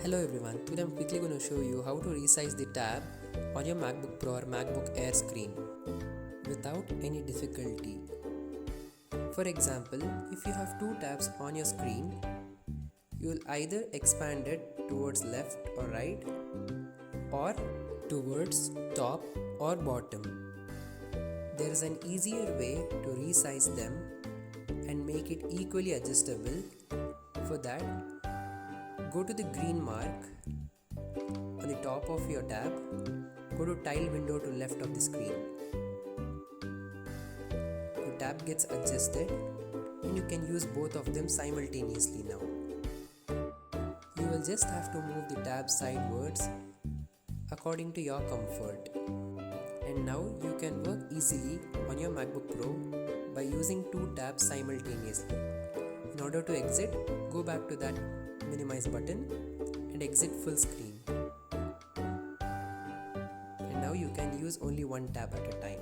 Hello everyone, today I'm quickly going to show you how to resize the tab on your MacBook Pro or MacBook Air screen without any difficulty. For example, if you have two tabs on your screen, you will either expand it towards left or right or towards top or bottom. There is an easier way to resize them and make it equally adjustable. For that, go to the green mark on the top of your tab, go to tile window to left of the screen. Your tab gets adjusted and you can use both of them simultaneously now. You will just have to move the tab sidewards according to your comfort. And now you can work easily on your MacBook Pro by using two tabs simultaneously. In order to exit, go back to that minimize button and exit full screen. And now you can use only one tab at a time.